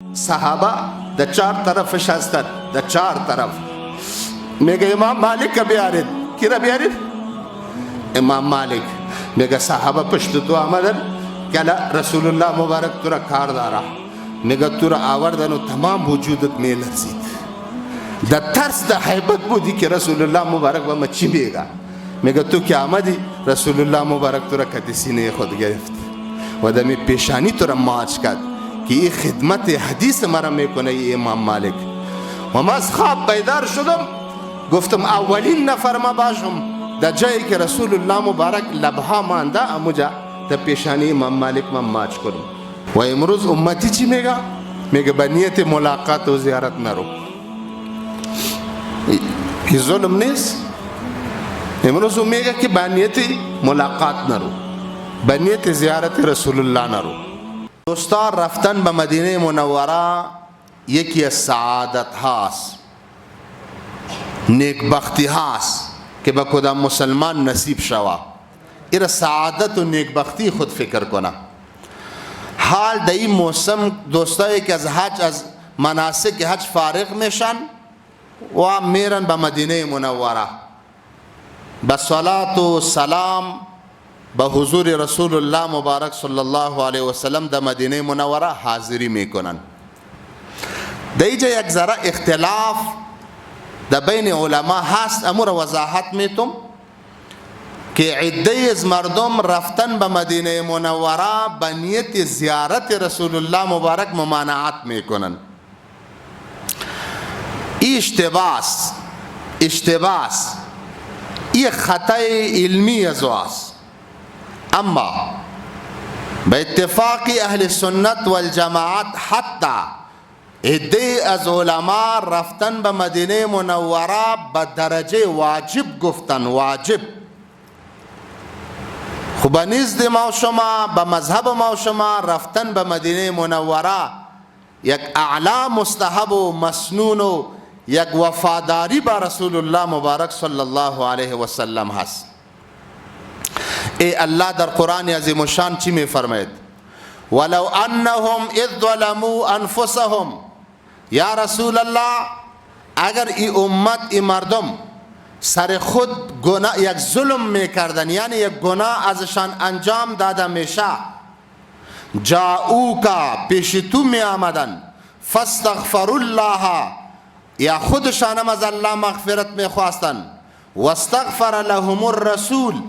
صحابہ د چار طرف شستن د چار طرف میگه امام مالک کبھی آرد کی ربی آرد امام مالک میگه صحابہ پشت تو آمدن کلا رسول اللہ مبارک تو را کار دارا میگه تو را آوردن و تمام وجودت می لرزید د ترس د حیبت بودی که رسول اللہ مبارک و مچی میگه میگه تو که آمدی رسول اللہ مبارک تو را کتی سینه خود گرفت و دمی پیشانی تو را ماچ کرد که این خدمت حدیث مرا میکنه امام مالک. و من از خواب بیدار شدم گفتم اولین نفر ما باشم در جایی که رسول الله مبارک لبها مانده اموجا در پیشانی امام مالک من ماچ کنم. و امروز امتی چی میگه؟ میگه به نیت ملاقات و زیارت نرو. این ظلم نیست؟ امروز میگه که به نیت ملاقات نرو، به نیت زیارت رسول الله نرو. دوستان رفتن به مدینه منوره یکی از سعادت هاست، نیکبختی هاست که به کدام مسلمان نصیب شوه. این سعادت و نیکبختی خود فکر کنه. حال در این موسم دوستایی که از حج از مناسک حج فارغ میشن و میرن به مدینه منوره با صلات و سلام به حضور رسول الله مبارک صلی الله علیه و سلم در مدینه منوره حاضری میکنن. در اینجا یک ذره اختلاف در بین علما هست، امور وضاحت میتم که عده از مردم رفتن به مدینه منوره به نیت زیارت رسول الله مبارک ممانعت میکنن. این اشتباس این خطای علمی ازواست. اما به اتفاق اهل سنت والجماعت حتی عده از علما رفتن به مدینه منوره به درجه واجب گفتن. واجب خوب نزد ما شما به مذهب ما شما رفتن به مدینه منوره یک اعلی مستحب و مسنون و یک وفاداری با رسول الله مبارک صلی الله علیه و سلم هست. ای الله در قرآن عظیم الشان چی می فرماید؟ ولو انهم اذ ظلموا انفسهم. یا رسول الله اگر ای امت ای مردم سر خود گناه یک ظلم میکردن، یعنی یک گناه ازشان انجام داده میشه، جاؤوکا پیش تو می آمدن، فاستغفر الله یا خودشانم از الله مغفرت میخواستن، واستغفر لهم الرسول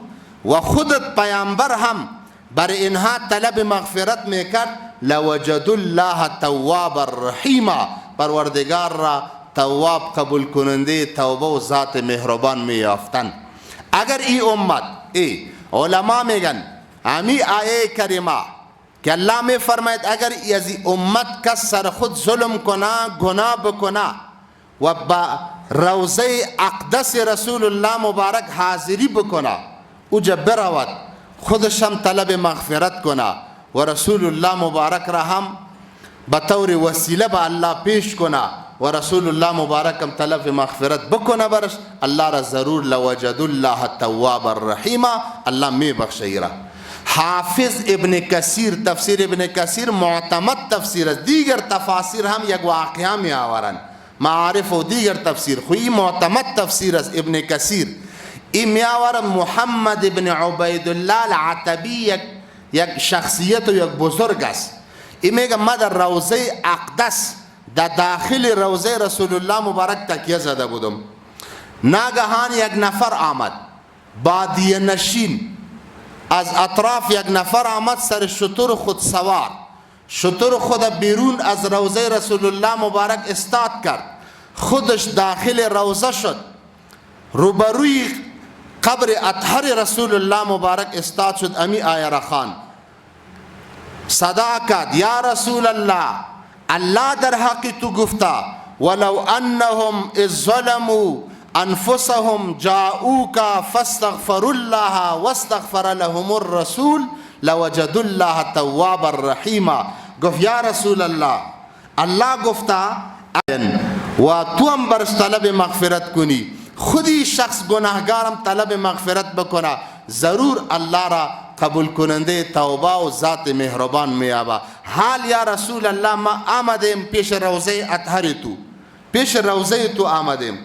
و خودت پیامبر هم بر اینها طلب مغفرت میکرد، لوجد الله تواب الرحیم، پروردگار را تواب قبول کننده توبه و ذات مهربان میافتن. اگر ای امت علما میگن امی آیه کریمه که الله می فرماید اگر از امت کس سر خود ظلم کنه، گناه بکنه و با روضه اقدس رسول الله مبارک حاضری بکنه، او جا برود خودش هم طلب مغفرت کنه و رسول الله مبارک را هم به طور وسیله به الله پیش کنه و رسول الله مبارک هم طلب مغفرت بکنه برش، الله را ضرور لوجد الله التواب الرحیم، الله می بخشه را. حافظ ابن کثیر تفسیر ابن کثیر معتمد تفسیر است. دیگر تفاسیر هم یک واقعه می آورند، معارف و دیگر تفسیر، خوی معتمد تفسیر است ابن کثیر. این می آورد محمد ابن عبیدالله العتبی یک شخصیت و یک بزرگ است. این میگه ما در روضه اقدس در داخل روضه رسول الله مبارک تکیه زده بودم، ناگهان یک نفر آمد بادیه نشین از اطراف، یک نفر آمد سر شتر خود سوار، شتر خود بیرون از روضه رسول الله مبارک استاد کرد، خودش داخل روضه شد، روبروی قبر اطهر رسول الله مبارک استاد شد. امی آیه را خواند، صدا کرد یا رسول الله، الله در حق تو گفته ولو انهم اذ ظلموا انفسهم جاؤوک فاستغفروا الله واستغفر لهم الرسول لوجد الله تواب الرحیم. گفت یا رسول الله، الله گفته و تو هم برش طلب مغفرت کنی، خودی شخص گناهگارم طلب مغفرت بکنه، ضرور الله را قبول کننده توبه و ذات مهربان میابا. حال یا رسول الله ما آمدیم پیش روضه اطهر تو، پیش روضه تو آمدیم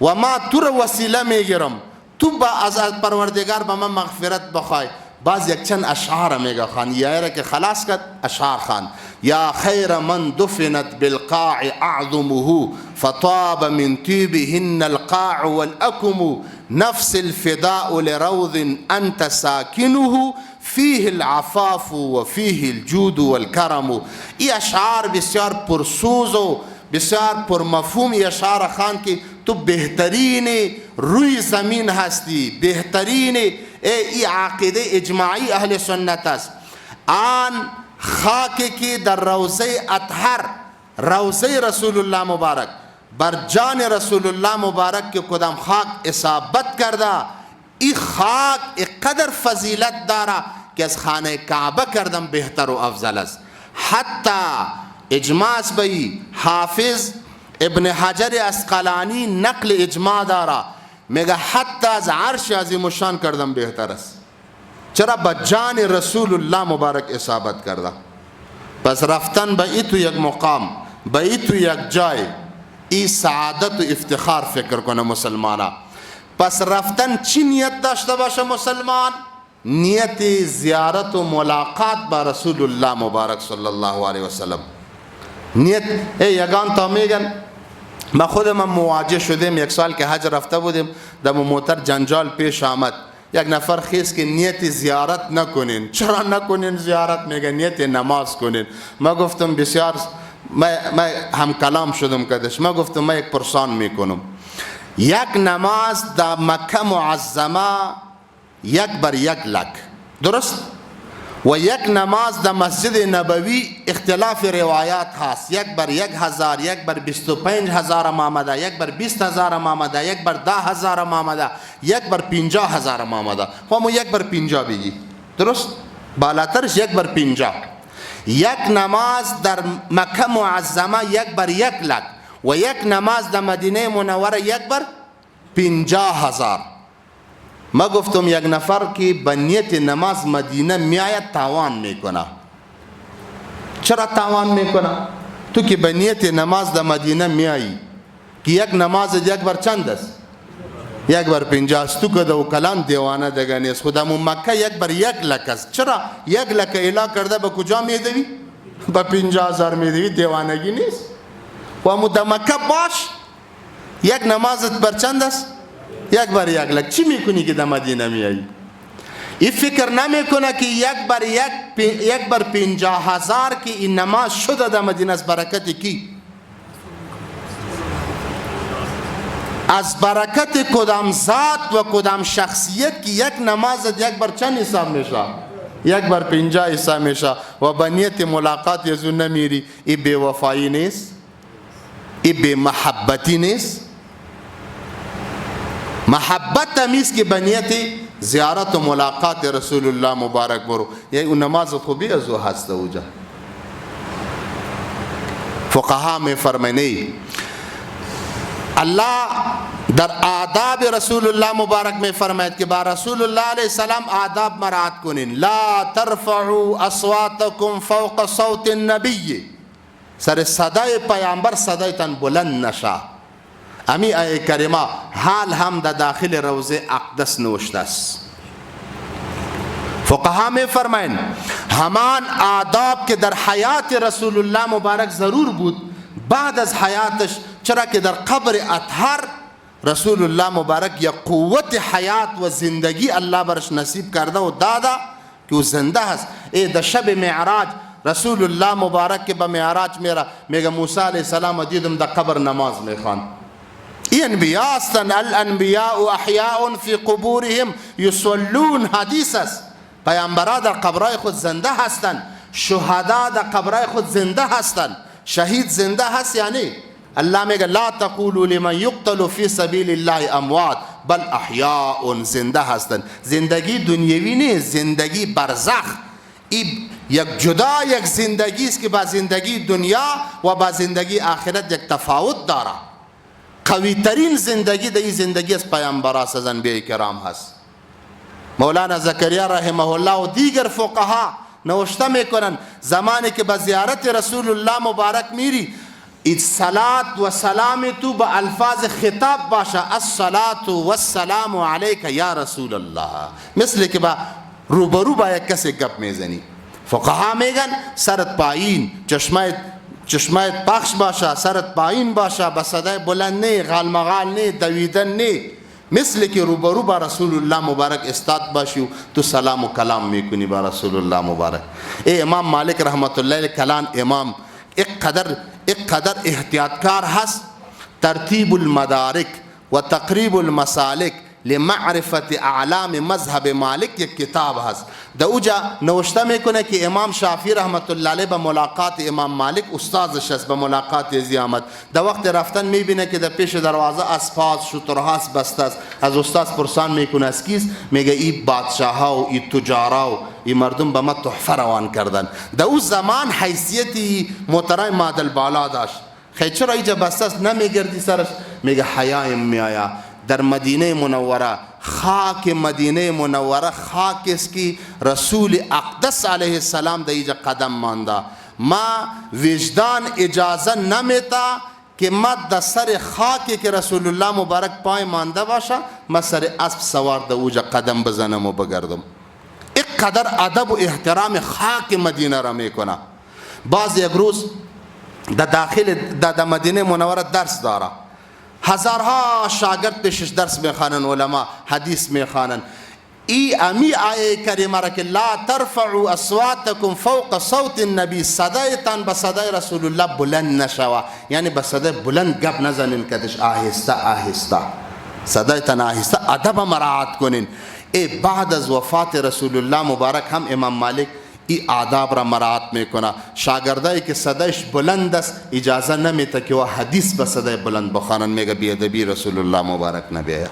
و ما تو رو وسیله میگیرم، تو با از پروردگار به من مغفرت بخوای. باز یک چند اشعار میگه خان، یا که خلاص کرد اشعار خان. یا خیر من دفنت بالقاع اعظمه فطاب من طيبهن القاع والاكم نفس الفداء لروض انت ساکنه فيه العفاف و فيه الجود والكرم. این اشعار بسیار پرسوز و بسیار پرمفهوم اشعار خان که تو بهترین روی زمین هستی، بهترین ای عقیده اجماعی اهل سنت است. آن خاکی که در روضه اطهر، روضه رسول الله مبارک، بر جان رسول الله مبارک که کدام خاک اصابت کرده، این خاک اقدر فضیلت داره که از خانه کعبه کردم بهتر و افضل است. حتی اجماع است به حافظ ابن حجر اسقلانی نقل اجماع داره، میگه حتی از عرش عظیم الشان کردم بهتر است. چرا؟ به جان رسول الله مبارک اصابت کرده. پس رفتن به ای تو یک مقام، به ای تو یک جای، ای سعادت و افتخار فکر کنه مسلمانا. پس رفتن چی نیت داشته باشه مسلمان؟ نیت زیارت و ملاقات با رسول الله مبارک صلی الله علیه وسلم. نیت یگان تا میگن ما خودم مواجه شدیم، یک سال که حج رفته بودیم، در موتر جنجال پیش آمد. یک نفر خیز که نیت زیارت نکنین. چرا نکنین زیارت؟ میگه نیت نماز کنین. ما گفتم بسیار، ما هم کلام شدم کدش. ما گفتم ما یک پرسان میکنم، یک نماز در مکه معظمه یک بر یک لک، درست؟ و یک نماز در مسجد نبوی اختلاف روایات هست، یک بر 1000، یک بر 25000 آمده، یک بر 20000 آمده، یک بر 10000 آمده، یک بر 50000 آمده. خب یک بر 50 بگی، درست؟ بالاترش یک بر 50. یک نماز در مکه معظمه یک بر یک لک و یک نماز در مدینه منوره یک بر 50000. ما گفتم یک نفر که به نیت نماز مدینه میآید تاوان میکنه. چرا تاوان میکنه؟ تو که به نیت نماز در مدینه میایی که یک نماز یک بر چند است؟ یک بر 50 است. تو که دو کلان دیوانه دیگه نیست. خودمون مکه یک بر یک لک است. چرا؟ یک لک اعلا کرده به کجا میدوی؟ به 50000 میدوی. دیوانگی نیست. و امو در مکه باش، یک نمازت بر چند است؟ یک بر یک لک. چی میکنی که در مدینه میایی؟ این فکر نمیکنه که یک بر 50000 که این نماز شده در مدینه از برکت کی؟ از برکت کدام ذات و کدام شخصیت که یک نماز یک بر چند حساب میشه؟ یک بر 50 حساب میشه. و به نیت ملاقات یزو نمیری. این بے وفایی نیست؟ این بے محبتی نیست؟ محبت تمیز که به نیت زیارت و ملاقات رسول الله مبارک برو. یعنی اون نماز خوبی از او هست. اوجا فقها می فرمانی الله در آداب رسول الله مبارک می فرماید که با رسول الله علیه السلام آداب مراعات کنین. لا ترفعوا اصواتکم فوق صوت النبی. سر صدای پیامبر صدایتان بلند نشه. امی آیه کریمه حال هم در داخل روضه اقدس نوشته است. فقها می فرماین همان آداب که در حیات رسول الله مبارک ضرور بود بعد از حیاتش، چرا که در قبر اطهر رسول الله مبارک یک قوت حیات و زندگی الله برش نصیب کرده و داده که او زنده هست. در شب معراج رسول الله مبارک که به معراج میره، میگه موسی علیه السلام دیدم در قبر نماز میخوان. این انبیاء هستند. الانبیاء احیاء فی قبورهم یصلون. حدیث است. پیامبران در قبرهای خود زنده هستند. شهدا در قبرهای خود زنده هستند. شهید زنده هست. یعنی الله میگه لا تقولوا لمن یقتل فی سبیل الله اموات بل احیاء. زنده هستند. زندگی دنیوی نیست، زندگی برزخ. این یک جدا یک زندگی است که با زندگی دنیا و با زندگی آخرت یک تفاوت داره. قوی ترین زندگی در این زندگی از پیامبران از انبیاء کرام هست. مولانا زکریا رحمه الله و دیگر فقها نوشته میکنن زمانی که به زیارت رسول الله مبارک میری، صلات و سلام تو به الفاظ خطاب باشه، الصلاة و السلام علیک یا رسول الله، مثل که با روبرو با یک کسی گپ میزنی. فقها میگن سرت پایین، چشمایت پخش باشه، سرت پایین باشه، به صدای بلند نه، غالمغال نه، دویدن نه، مثل که روبرو با رسول الله مبارک استاد باشی و تو سلام و کلام میکنی با رسول الله مبارک. ای امام مالک رحمت الله علیه کلان امام یک قدر احتیاطکار هست. ترتیب المدارک و تقریب المسالک لمعرفت اعلام مذهب مالک یک کتاب هست. در اوجا نوشته میکنه که امام شافعی رحمت الله علیه به ملاقات امام مالک استادش است، به ملاقات ازی آمد. در وقت رفتن میبینه که در پیش دروازه اسپاس شترهاس بسته است. از استاد پرسان میکنه از کیست؟ میگه ای بادشاه ها و ای تجارا و ای مردم به ما تحفه روان کردن. در اون زمان حیثیتی محترم مادل بالا داشت. خیلی چرا اینجا بسته است نمیگردی سرش؟ میگه حیایم میآیا. در مدینه منوره، خاک مدینه منوره خاک است که رسول اقدس علیه السلام در اینجا قدم مانده. ما وجدان اجازه نمیتا که ما در سر خاکی که رسول الله مبارک پای مانده باشه ما سر اسب سوار در اوجا قدم بزنم و بگردم. یک قدر ادب و احترام خاک مدینه را میکنه. باز یک روز در داخل در مدینه منوره درس داره، هزارها شاگرد پیشش درس میخوانن، علما حدیث میخوانن. ای امی آیه کریمه را که لا ترفعوا اصواتکم فوق صوت النبی، صدایتان به صدای رسول الله بلند نشوه، یعنی به صدای بلند گپ نزنین، کدش آهسته آهسته، صدایتان آهسته، ادب مراعات کنین. ای بعد از وفات رسول الله مبارک هم امام مالک ای آداب را مراعات میکنه. شاگردایی که صدایش بلند است اجازه نمیته که و حدیث به صدای بلند بخوانن، میگه بیادبی رسول الله مبارک نبیه.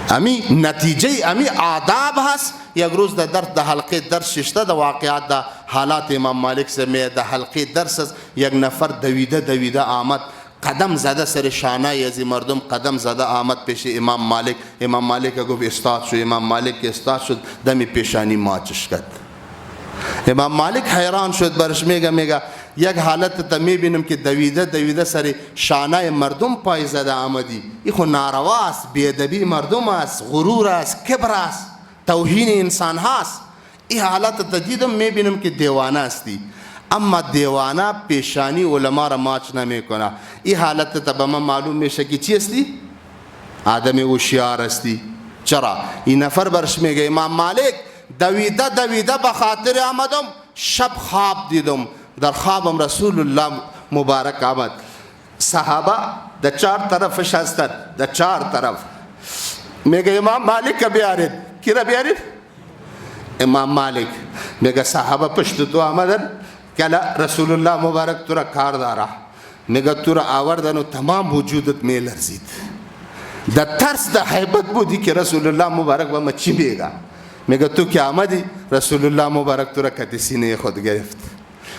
امی نتیجه امی آداب هست. یک روز در حلقه درس ششته در واقعات در حالات امام مالک سے می در حلقه درس است، یک نفر دویده آمد، قدم زده سر شانه ازی مردم، قدم زده آمد پیش امام مالک. امام مالک گفت استاد شو. امام مالک استاد شد، دمی پیشانی ماچش کرد. امام مالک حیران شد، برش میگه یک حالت تا میبینم که دویده سر شانه مردم پای زده آمدی، این خو ناروا است، بیادبی مردم است، غرور است، کبر است، توهین انسان هست. این حالت تا دیدم میبینم که دیوانه استی، اما دیوانه پیشانی علما را ماچ نمیکنه. این حالت تا به من معلوم میشه که چی استی؟ آدم هوشیار استی. چرا؟ این نفر برش میگه امام مالک دویده به خاطر آمدم، شب خواب دیدم، در خوابم رسول الله مبارک آمد، صحابه در چار طرفش هستند، در چار طرف. میگه امام مالک بیارید. کی را بیارید؟ امام مالک. میگه صحابه پشت تو آمدن که رسول الله مبارک تو را کار داره. میگه تو را آوردن و تمام وجودت میلرزید، در ترس در حیبت بودی که رسول الله مبارک با ما چی میگه. میگه تو که آمدی رسول الله مبارک تو را کتی سینه خود گرفت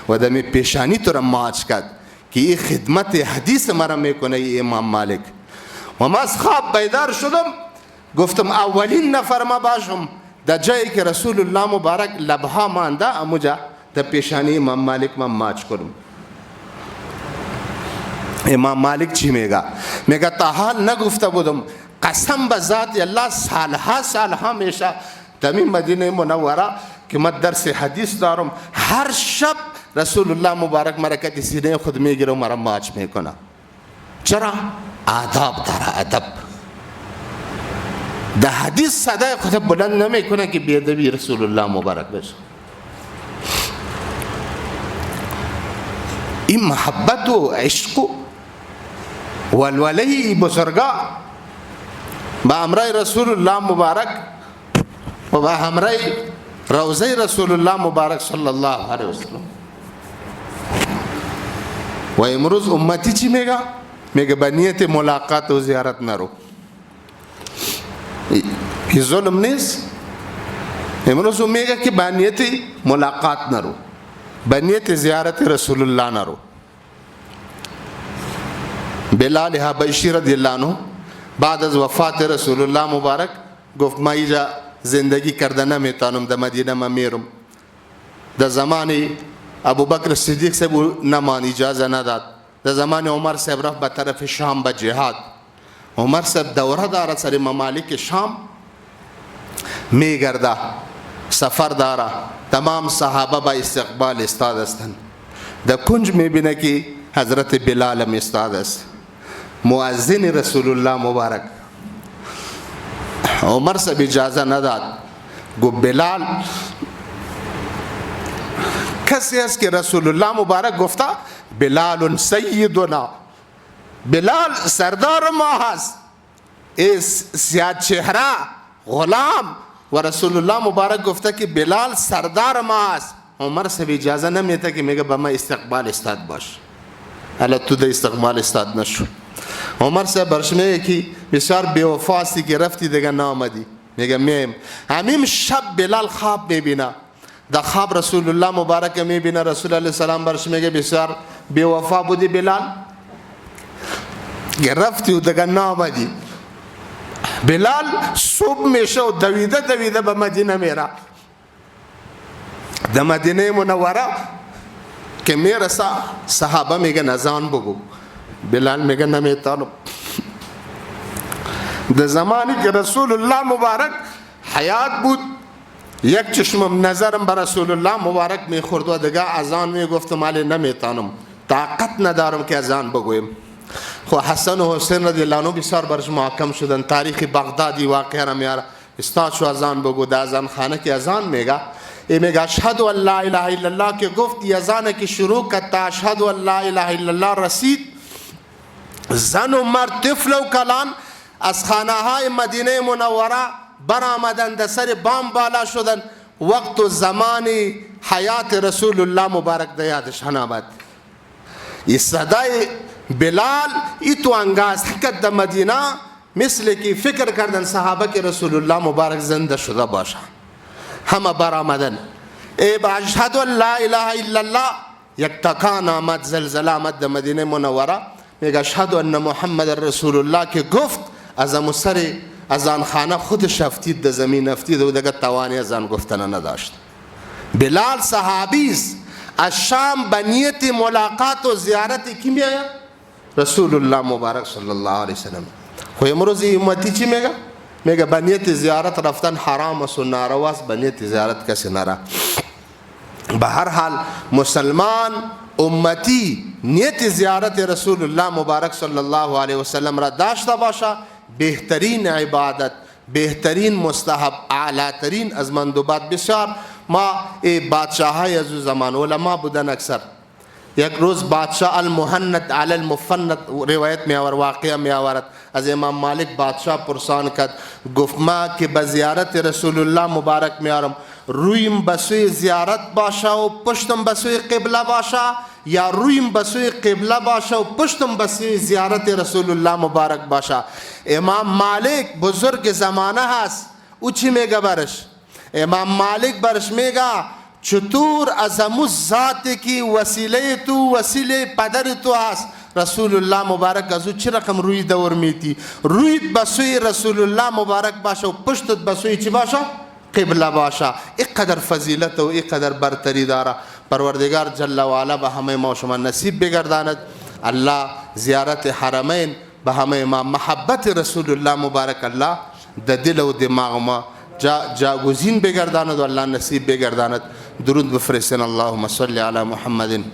و دمی پیشانی تو را ماچ کرد که این خدمت حدیث مرا میکنه ای امام مالک. و ما از خواب بیدار شدم، گفتم اولین نفر ما باشم در جایی که رسول الله مبارک لبها مانده، اموجا در پیشانی امام مالک من ماچ کنم. امام مالک چی میگه؟ میگه تا حال نگفته بودم، قسم به ذات الله سالها میشه تمیم مدینه منوره که من درس حدیث دارم، هر شب رسول الله مبارک مرکت سینه خود میگیره و مرا ماچ میکنه. چرا؟ آداب داره، ادب. در حدیث صدای خود بلند نمیکنه که بیادبی رسول الله مبارک بشه. این محبت و عشق و ولوله بزرگا با امرای رسول الله مبارک و با همراه روضه رسول الله مبارک صلی الله علیه وسلم. و امروز امتی چی میگه؟ میگه به نیت ملاقات و زیارت نرو. این ظلم نیست؟ امروز میگه که به نیت ملاقات نرو، به نیت زیارت رسول الله نرو. بلال حبشی رضی الله عنه بعد از وفات رسول الله مبارک گفت ما اینجا زندگی کرده نمیتونم، در مدینه ما میرم. در زمان ابوبکر صدیق صاحب نمان اجازه نداد. در زمان عمر صاحب رفت به طرف شام به جهاد. عمر صاحب دوره داره سر ممالک شام میگرده، سفر داره. تمام صحابه با استقبال استاد هستند. در کنج میبینه که حضرت بلال هم استاد است، مؤذن رسول الله مبارک. عمر صاحب اجازه نداد، گو بلال کسی است که رسول الله مبارک گفته بلال سیدنا، بلال سردار ما هست، اس سیاد چهره غلام و رسول الله مبارک گفته که بلال سردار ما هست. عمر صاحب اجازه نمیده که میگه به ما استقبال استاد باش. حالا تو د استقبال استاد نشو. عمر صاحب برش میگه که بسیار بی‌وفاسی که رفتی دیگه نامدی. میگه میم همین شب بلال خواب میبینه، در خواب رسول الله مبارک میبینه. رسول الله سلام برش میگه بسیار بی‌وفا بودی بلال که رفتی و دیگه نامدی. بلال صبح میشه و دویده دویده به مدینه میره. در مدینه منوره که میرسه صحابه میگن اذان بگو. بلال میگه نمیتونم. در زمانی که رسول الله مبارک حیات بود، یک چشمم نظرم به رسول الله مبارک میخورد و دیگه اذان میگفتم علی نمیتونم، طاقت ندارم که اذان بگویم. خو حسن و حسین رضی الله عنه بسیار برش محکم شدن. تاریخ بغدادی واقعا را میاره. استاد شو اذان بگو. در اذان خانه که اذان میگه میگه اشهد ان لا اله الا الله که گفت اذان که شروع کرد تا اشهد ان لا اله الا الله رسید، زن و مرد طفل و کلان از خانه های مدینه منوره برآمدن، در سر بام بالا شدن. وقت و زمان حیات رسول الله مبارک در یادشان آمد. این صدای بلال ای تو انگاز حکت در مدینه مثل که فکر کردن صحابه که رسول الله مبارک زنده شده باشه. همه برآمدن. ای با اشهد ان لا اله الا الله یک تکان آمد، زلزله آمد در مدینه منوره. میگه اشهد ان محمد رسول الله که گفت از سر اذان خانه خودش افتید در زمین افتید و دیگه توانی اذان گفتن نداشت. بلال صحابی است، از شام به نیت ملاقات و زیارت کی میآید؟ رسول الله مبارک صلی الله علیه وسلم. خو امروز امتی چی میگه؟ میگه به نیت زیارت رفتن حرام است و نارواست، به نیت زیارت کسی نره. به هر حال مسلمان امتی نیت زیارت رسول الله مبارک صلی الله علیه وسلم را داشته باشه. بهترین عبادت، بهترین مستحب، اعلاترین از مندوبات. بسیار ما بادشاه های از زمان علما بودن اکثر. یک روز بادشاه المهند علی المفند روایت می آورد، واقعه می آورد. از امام مالک بادشاه پرسان کرد، گفت ما که به زیارت رسول الله مبارک میارم، رویم به سوی زیارت باشه و پشتم به سوی قبله باشه، یا رویم به سوی قبله باشه و پشتم به سوی زیارت رسول الله مبارک باشه؟ امام مالک بزرگ زمانه هست، او چی میگه برش؟ امام مالک برش میگه چطور از همون ذاتی که وسیله تو وسیله پدر تو هست، رسول الله مبارک از او چه رقم روی دور میتی؟ رویت بسوی رسول الله مبارک باشه و پشتت بسوی چی باشه؟ قبله باشه. اینقدر فضیلت و اینقدر برتری داره. پروردگار جل و علا به همه ما شما نصیب بگرداند. الله زیارت حرمین به همه ما، محبت رسول الله مبارک الله در دل و دماغ ما جاگزین بگرداند و الله نصیب بگرداند. درود بفرستین. اللهم صل علی محمد.